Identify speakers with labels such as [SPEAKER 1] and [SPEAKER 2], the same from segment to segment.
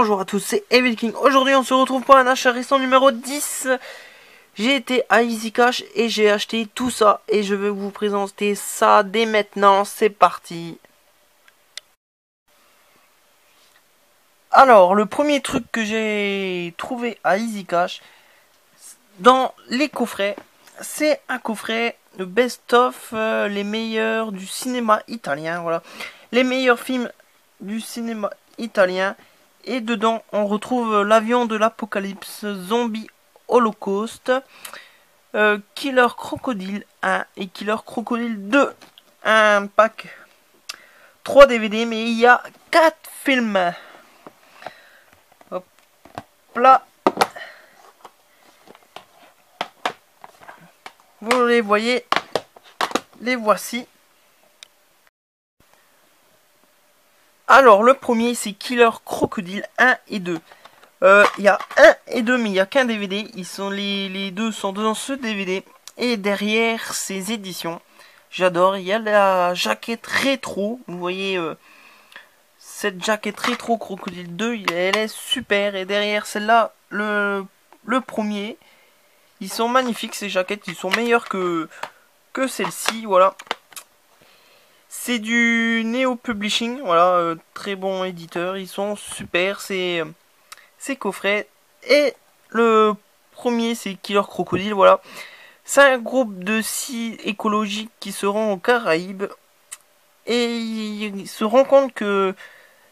[SPEAKER 1] Bonjour à tous, c'est Evil King. Aujourd'hui, on se retrouve pour un achat récent numéro 10. J'ai été à Easy Cash et j'ai acheté tout ça. Et je vais vous présenter ça dès maintenant. C'est parti. Alors, le premier truc que j'ai trouvé à Easy Cash, dans les coffrets, c'est un coffret de best-of, les meilleurs du cinéma italien. Voilà, les meilleurs films du cinéma italien. Et dedans, on retrouve l'avion de l'apocalypse, Zombie Holocaust, Killer Crocodile 1 et Killer Crocodile 2. Un pack 3 DVD, mais il y a 4 films. Hop là. Vous les voyez, les voici. Alors, le premier, c'est Killer Crocodile 1 et 2. Il y a 1 et 2, mais il n'y a qu'un DVD. Les deux sont dans ce DVD. Et derrière ces éditions, j'adore. Il y a la jaquette rétro. Vous voyez, cette jaquette rétro Crocodile 2, elle est super. Et derrière celle-là, le premier. Ils sont magnifiques, ces jaquettes. Ils sont meilleurs que celle-ci. Voilà. C'est du Neo Publishing. Voilà, très bon éditeur. Ils sont super. C'est coffrets. Et le premier, c'est Killer Crocodile, voilà. C'est un groupe de 6 écologiques qui se rend aux Caraïbes. Et ils se rendent compte que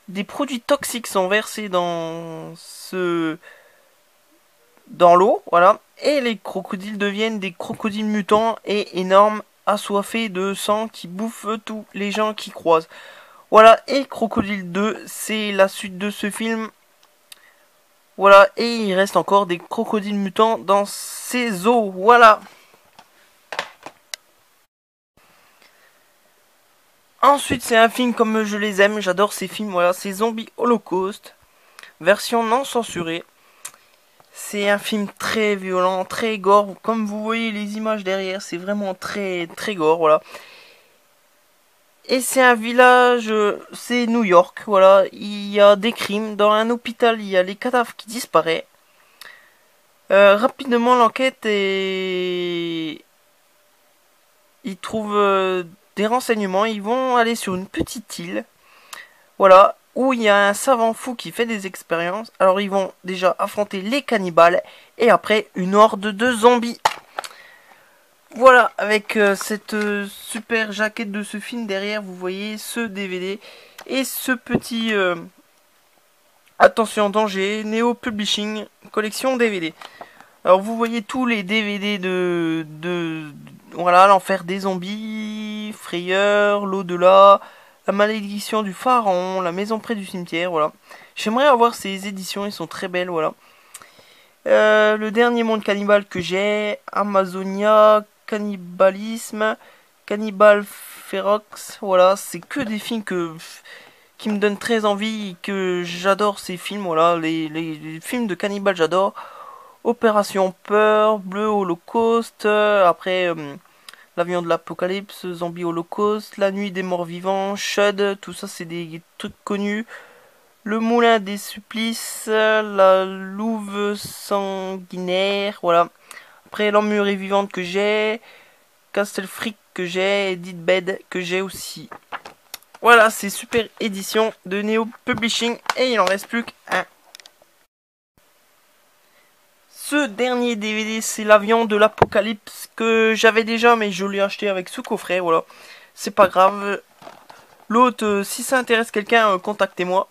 [SPEAKER 1] des produits toxiques sont versés dans l'eau, voilà. Et les crocodiles deviennent des crocodiles mutants et énormes, assoiffés de sang qui bouffent tous les gens qui croisent. Voilà, et Crocodile 2, c'est la suite de ce film. Voilà, et il reste encore des crocodiles mutants dans ces eaux. Voilà. Ensuite, c'est un film comme je les aime. J'adore ces films. Voilà, c'est Zombie Holocaust, version non censurée. C'est un film très violent, très gore. Comme vous voyez les images derrière, c'est vraiment très très gore. Voilà. Et c'est un village, c'est New York. Voilà, il y a des crimes. Dans un hôpital, il y a les cadavres qui disparaissent. Rapidement, l'enquête est... Ils trouvent des renseignements. Ils vont aller sur une petite île. Voilà. Où il y a un savant fou qui fait des expériences. Alors, ils vont déjà affronter les cannibales. Et après, une horde de zombies. Voilà. Avec cette super jaquette de ce film derrière, vous voyez ce DVD. Et ce petit... attention, danger. Neo Publishing. Collection DVD. Alors vous voyez tous les DVD voilà, l'enfer des zombies, Frayeur, l'au-delà, la malédiction du pharaon, la maison près du cimetière, voilà. J'aimerais avoir ces éditions, elles sont très belles, voilà. Le dernier monde cannibale que j'ai, Amazonia, Cannibalisme, Cannibal Ferox, voilà, c'est que des films qui me donnent très envie, que j'adore ces films, voilà, les films de cannibales j'adore. Opération Peur, Bleu Holocauste, après l'avion de l'apocalypse, Zombie Holocauste, La nuit des morts vivants, Shud, tout ça c'est des trucs connus. Le moulin des supplices, la louve sanguinaire, voilà. Après l'emmurée vivante que j'ai, Castle Freak que j'ai, Edith Bed que j'ai aussi. Voilà, c'est super édition de Neo Publishing et il en reste plus qu'un. Ce dernier DVD, c'est l'avion de l'apocalypse que j'avais déjà, mais je l'ai acheté avec ce coffret, voilà. C'est pas grave. L'autre, si ça intéresse quelqu'un, contactez-moi.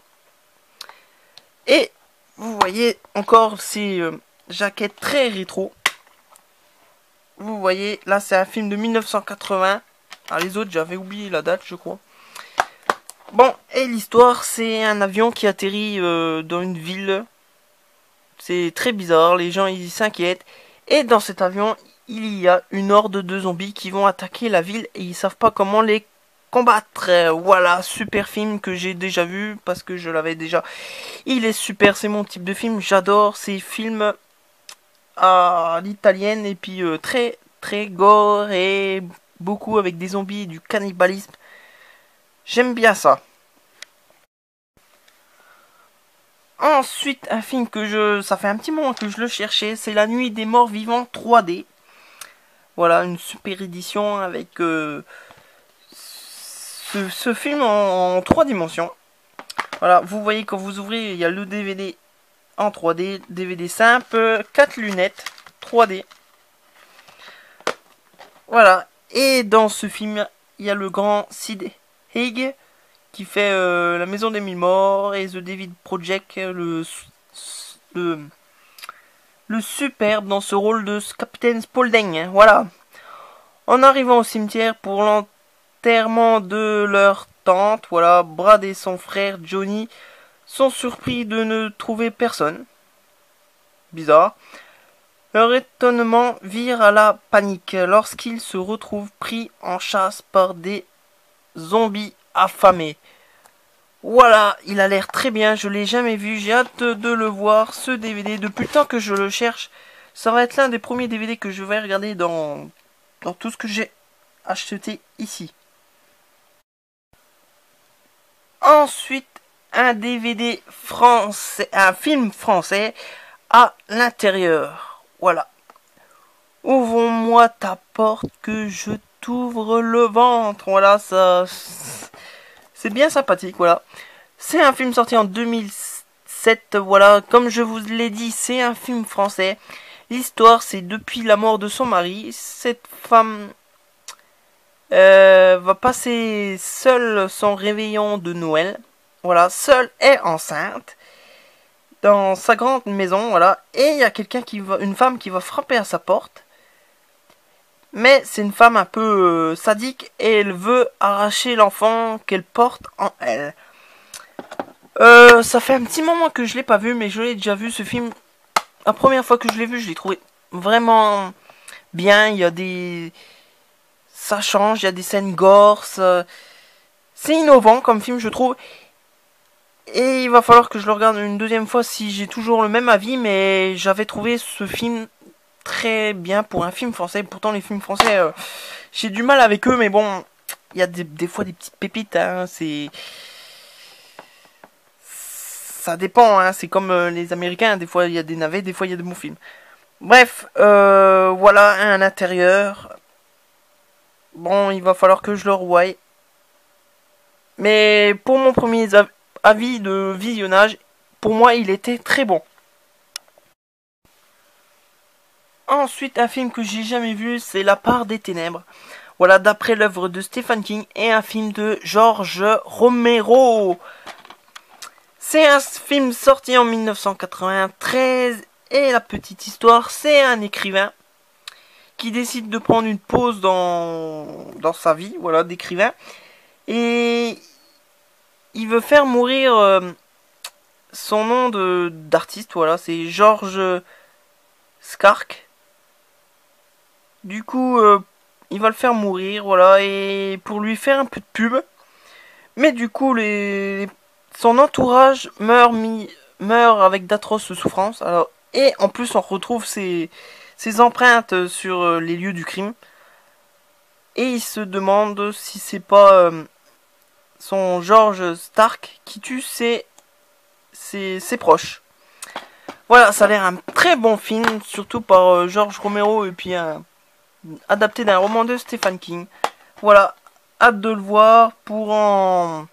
[SPEAKER 1] Et vous voyez encore ces jaquettes très rétro. Vous voyez, là c'est un film de 1980. Ah, les autres, j'avais oublié la date, je crois. Bon, et l'histoire, c'est un avion qui atterrit dans une ville. C'est très bizarre, les gens ils s'inquiètent. Et dans cet avion, il y a une horde de zombies qui vont attaquer la ville et ils savent pas comment les combattre. Voilà, super film que j'ai déjà vu parce que je l'avais déjà. Il est super, c'est mon type de film. J'adore ces films à l'italienne et puis très très gore et beaucoup avec des zombies et du cannibalisme. J'aime bien ça. Ensuite, un film ça fait un petit moment que je le cherchais, c'est La Nuit des Morts Vivants 3D. Voilà, une super édition avec ce film en 3 dimensions. Voilà, vous voyez quand vous ouvrez, il y a le DVD en 3D, DVD simple, 4 lunettes 3D. Voilà, et dans ce film, il y a le grand Sid Haig qui fait La Maison des Mille Morts et The David Project, le superbe dans ce rôle de Captain Spaulding. Voilà. En arrivant au cimetière pour l'enterrement de leur tante, voilà, Brad et son frère Johnny sont surpris de ne trouver personne. Bizarre. Leur étonnement vire à la panique lorsqu'ils se retrouvent pris en chasse par des zombies affamés. Voilà, il a l'air très bien, je l'ai jamais vu, j'ai hâte de le voir, ce DVD, depuis le temps que je le cherche. Ça va être l'un des premiers DVD que je vais regarder dans tout ce que j'ai acheté ici. Ensuite, un DVD français, un film français à l'intérieur. Voilà. Ouvre-moi ta porte que je t'ouvre le ventre. Voilà, ça... c'est bien sympathique, voilà. C'est un film sorti en 2007, voilà. Comme je vous l'ai dit, c'est un film français. L'histoire, c'est depuis la mort de son mari, cette femme va passer seule son réveillon de Noël. Voilà, seule et enceinte. Dans sa grande maison, voilà. Et il y a une femme qui va frapper à sa porte. Mais c'est une femme un peu sadique et elle veut arracher l'enfant qu'elle porte en elle. Ça fait un petit moment que je l'ai pas vu, mais je l'ai déjà vu ce film. La première fois que je l'ai vu, je l'ai trouvé vraiment bien. Il y a des... Ça change, il y a des scènes gore. C'est innovant comme film, je trouve. Et il va falloir que je le regarde une deuxième fois si j'ai toujours le même avis. Mais j'avais trouvé ce film très bien pour un film français. Pourtant, les films français, j'ai du mal avec eux. Mais bon, il y a des fois des petites pépites. Hein, ça dépend. Hein, c'est comme les Américains. Des fois, il y a des navets. Des fois, il y a de bons films. Bref, voilà un intérieur. Bon, il va falloir que je le revoie. Mais pour mon premier avis de visionnage, pour moi, il était très bon. Ensuite, un film que j'ai jamais vu, c'est La Part des Ténèbres. Voilà, d'après l'œuvre de Stephen King et un film de George Romero. C'est un film sorti en 1993 et la petite histoire, c'est un écrivain qui décide de prendre une pause dans sa vie, voilà, d'écrivain. Et il veut faire mourir son nom d'artiste, voilà, c'est George Skark. Du coup, il va le faire mourir, voilà, et pour lui faire un peu de pub. Mais du coup, son entourage meurt avec d'atroces souffrances. Alors, et en plus, on retrouve ses empreintes sur les lieux du crime. Et il se demande si c'est pas son George Stark qui tue ses proches. Voilà, ça a l'air un très bon film, surtout par George Romero et puis adapté d'un roman de Stephen King. Voilà, hâte de le voir pour en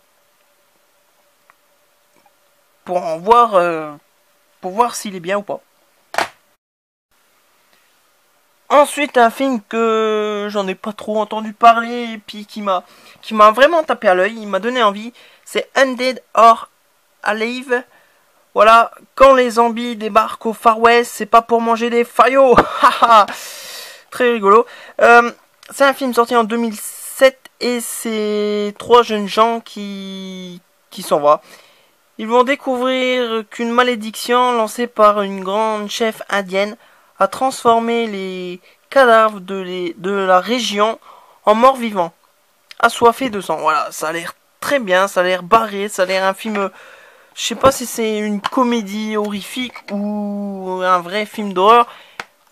[SPEAKER 1] voir s'il est bien ou pas. Ensuite, un film que j'en ai pas trop entendu parler et puis qui m'a vraiment tapé à l'œil, il m'a donné envie, c'est Undead or Alive. Voilà, quand les zombies débarquent au Far West, c'est pas pour manger des faillots. Très rigolo. C'est un film sorti en 2007 et c'est 3 jeunes gens qui s'en vont. Ils vont découvrir qu'une malédiction lancée par une grande chef indienne a transformé les cadavres de la région en morts vivants, assoiffés de sang. Voilà, ça a l'air très bien, ça a l'air barré, ça a l'air un film... Je sais pas si c'est une comédie horrifique ou un vrai film d'horreur,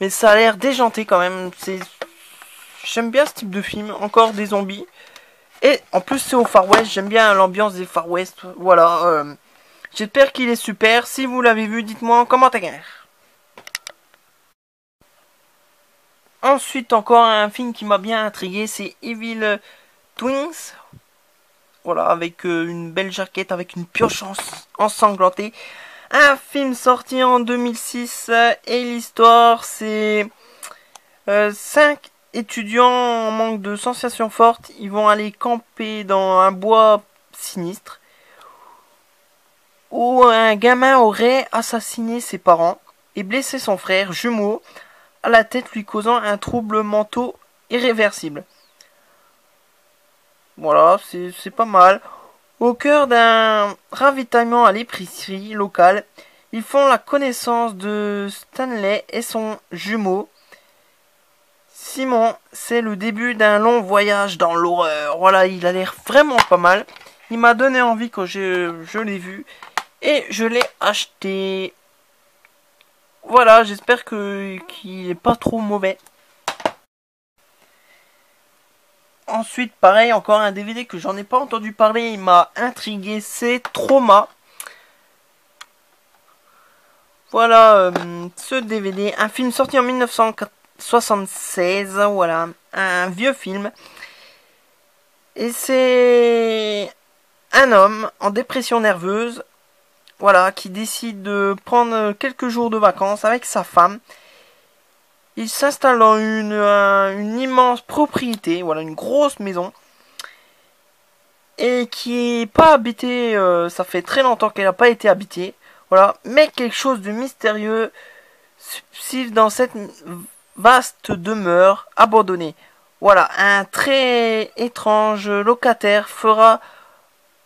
[SPEAKER 1] mais ça a l'air déjanté quand même. J'aime bien ce type de film, encore des zombies. Et en plus c'est au Far West, j'aime bien l'ambiance des Far West, voilà. J'espère qu'il est super. Si vous l'avez vu, dites-moi en commentaire. Ensuite, encore un film qui m'a bien intrigué, c'est Evil Twins. Voilà, avec une belle jaquette, avec une pioche ensanglantée. Un film sorti en 2006 et l'histoire, c'est 5 étudiants en manque de sensations fortes. Ils vont aller camper dans un bois sinistre où un gamin aurait assassiné ses parents et blessé son frère jumeau à la tête, lui causant un trouble mental irréversible. Voilà, c'est pas mal. Au cœur d'un ravitaillement à l'épicerie locale, ils font la connaissance de Stanley et son jumeau Simon. C'est le début d'un long voyage dans l'horreur. Voilà, il a l'air vraiment pas mal. Il m'a donné envie quand je l'ai vu et je l'ai acheté. Voilà, j'espère qu'il est pas trop mauvais. Ensuite, pareil, encore un DVD que j'en ai pas entendu parler, il m'a intrigué, c'est Trauma. Voilà, ce DVD, un film sorti en 1976, voilà, un vieux film. Et c'est un homme en dépression nerveuse, voilà, qui décide de prendre quelques jours de vacances avec sa femme. Il s'installe dans une immense propriété, voilà, une grosse maison, et qui est pas habitée, ça fait très longtemps qu'elle n'a pas été habitée, voilà, mais quelque chose de mystérieux subsiste dans cette vaste demeure abandonnée. Voilà, un très étrange locataire fera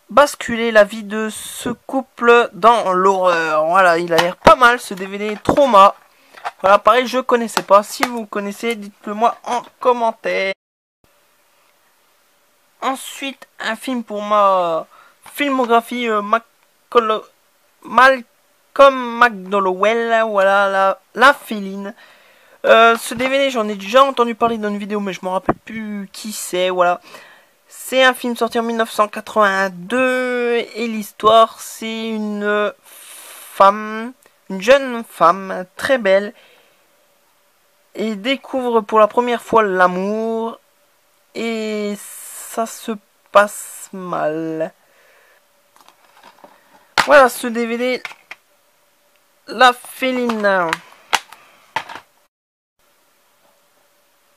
[SPEAKER 1] basculer la vie de ce couple dans l'horreur. Voilà, il a l'air pas mal ce DVD Trauma. Voilà, pareil, je connaissais pas. Si vous connaissez, dites-le moi en commentaire. Ensuite, un film pour ma filmographie Malcolm McDowell. Voilà, la féline. Ce DVD, j'en ai déjà entendu parler dans une vidéo, mais je me rappelle plus qui c'est. Voilà. C'est un film sorti en 1982 et l'histoire, c'est une jeune femme très belle et découvre pour la première fois l'amour et ça se passe mal. Voilà ce DVD, La Féline.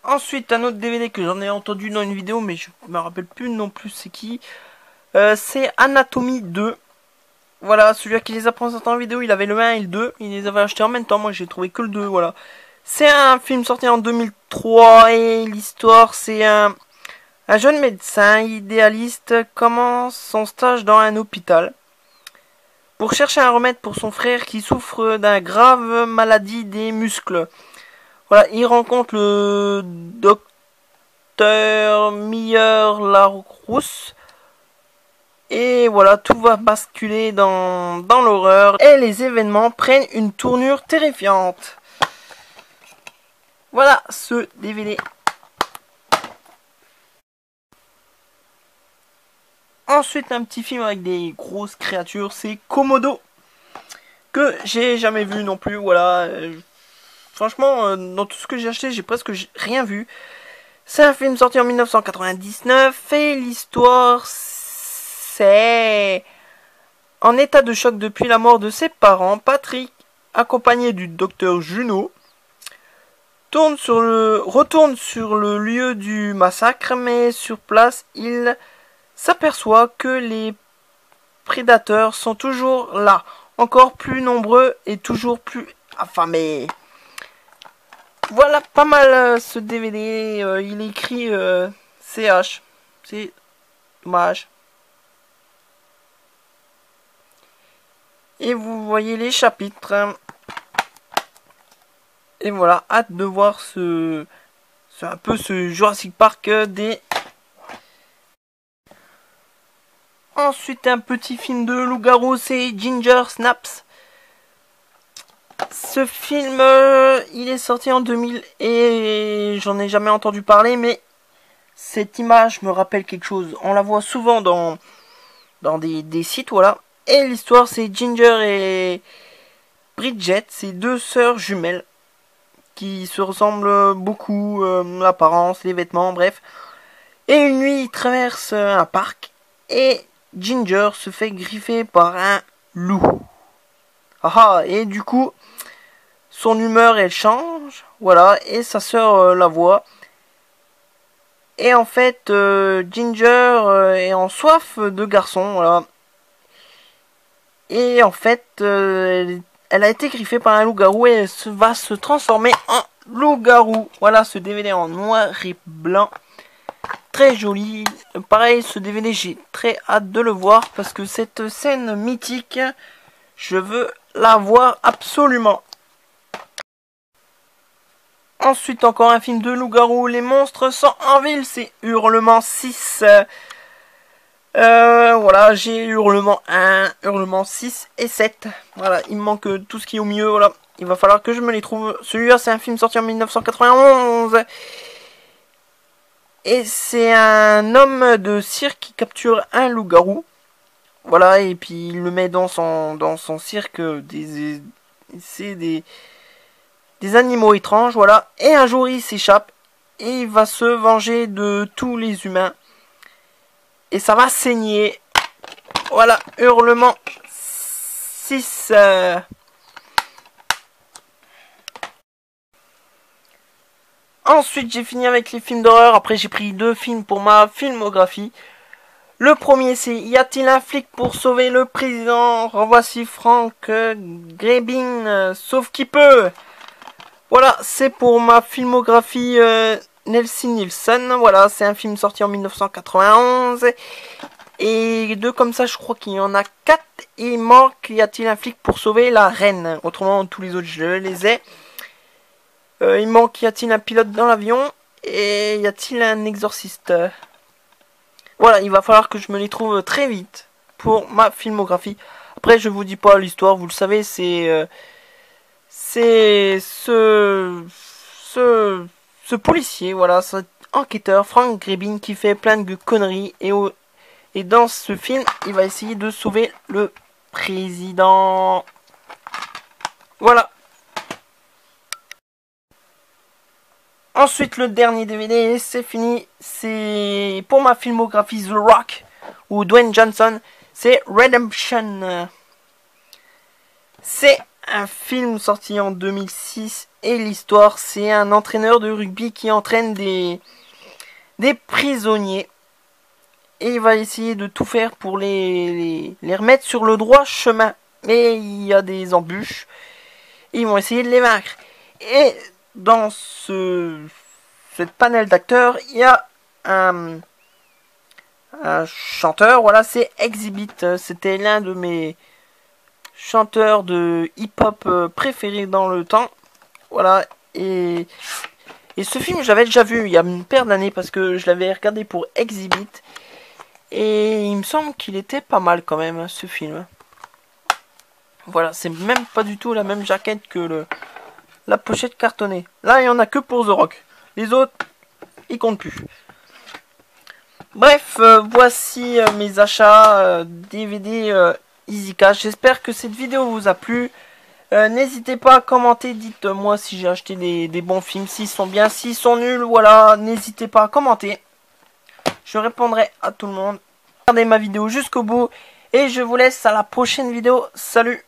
[SPEAKER 1] Ensuite, un autre DVD que j'en ai entendu dans une vidéo, mais je me rappelle plus non plus c'est qui. C'est Anatomie 2. Voilà, celui qui les a présentés en vidéo, il avait le 1 et le 2. Il les avait achetés en même temps, moi j'ai trouvé que le 2, voilà. C'est un film sorti en 2003 et l'histoire, c'est un jeune médecin idéaliste commence son stage dans un hôpital pour chercher un remède pour son frère qui souffre d'une grave maladie des muscles. Voilà, il rencontre le docteur Meyer-Larousse. Et voilà, tout va basculer dans l'horreur. Et les événements prennent une tournure terrifiante. Voilà ce DVD. Ensuite, un petit film avec des grosses créatures, c'est Komodo. Que j'ai jamais vu non plus, voilà. Franchement, dans tout ce que j'ai acheté, j'ai presque rien vu. C'est un film sorti en 1999 et l'histoire, c'est en état de choc depuis la mort de ses parents. Patrick, accompagné du docteur Juno, retourne sur le lieu du massacre, mais sur place, il s'aperçoit que les prédateurs sont toujours là, encore plus nombreux et toujours plus affamés. Voilà, pas mal ce DVD. Il est écrit CH. C'est dommage. Et vous voyez les chapitres. Et voilà, hâte de voir un peu ce Jurassic Park des... Ensuite, un petit film de loup-garou, c'est Ginger Snaps. Ce film, il est sorti en 2000 et j'en ai jamais entendu parler, mais cette image me rappelle quelque chose. On la voit souvent dans des sites, voilà. Et l'histoire, c'est Ginger et Bridget, c'est deux sœurs jumelles qui se ressemblent beaucoup, l'apparence, les vêtements, bref. Et une nuit, ils traversent un parc et Ginger se fait griffer par un loup. Ah, et du coup, son humeur, elle change, voilà, et sa sœur la voit. Et en fait, Ginger est en soif de garçon, voilà. Et en fait, elle a été griffée par un loup-garou et elle va se transformer en loup-garou. Voilà, ce DVD en noir et blanc. Très joli. Pareil, ce DVD, j'ai très hâte de le voir parce que cette scène mythique, je veux la voir absolument. Ensuite, encore un film de loup-garou. Les monstres sont en ville, c'est Hurlement 6. Voilà, j'ai Hurlement 1, Hurlement 6 et 7. Voilà, il me manque tout ce qui est au milieu. Voilà, il va falloir que je me les trouve. Celui-là, c'est un film sorti en 1991. Et c'est un homme de cirque qui capture un loup-garou. Voilà, et puis il le met dans son cirque. C'est des animaux étranges, voilà. Et un jour, il s'échappe. Et il va se venger de tous les humains. Et ça va saigner. Voilà, Hurlement 6. Ensuite, j'ai fini avec les films d'horreur. Après, j'ai pris 2 films pour ma filmographie. Le premier, c'est Y a-t-il un flic pour sauver le président? Revoici Frank Grebin, sauf qui peut. Voilà, c'est pour ma filmographie Nelson Nielsen. Voilà, c'est un film sorti en 1991. Et 2 comme ça, je crois qu'il y en a 4. Il manque Y a-t-il un flic pour sauver la reine? Autrement, tous les autres, je les ai. Il manque Y a-t-il un pilote dans l'avion? Et y a-t-il un exorciste? Voilà, il va falloir que je me les trouve très vite pour ma filmographie. Après, je vous dis pas l'histoire, vous le savez, c'est ce policier, voilà, cet enquêteur, Frank Grebin, qui fait plein de conneries. Et dans ce film, il va essayer de sauver le président. Voilà. Ensuite, le dernier DVD, c'est fini. C'est pour ma filmographie The Rock ou Dwayne Johnson. C'est Redemption. C'est un film sorti en 2006 et l'histoire, c'est un entraîneur de rugby qui entraîne des prisonniers. Et il va essayer de tout faire pour les remettre sur le droit chemin. Mais il y a des embûches. Et ils vont essayer de les vaincre. Et dans cette panel d'acteurs, il y a un chanteur, voilà, c'est Exhibit. C'était l'un de mes chanteurs de hip-hop préférés dans le temps. Voilà, et ce film, j'avais déjà vu il y a une paire d'années parce que je l'avais regardé pour Exhibit. Et il me semble qu'il était pas mal quand même, ce film. Voilà, c'est même pas du tout la même jaquette que la pochette cartonnée. Là, il y en a que pour The Rock. Les autres, ils comptent plus. Bref, voici mes achats DVD Easy Cash. J'espère que cette vidéo vous a plu. N'hésitez pas à commenter. Dites-moi si j'ai acheté des bons films, s'ils sont bien, s'ils sont nuls. Voilà, n'hésitez pas à commenter. Je répondrai à tout le monde. Regardez ma vidéo jusqu'au bout. Et je vous laisse à la prochaine vidéo. Salut!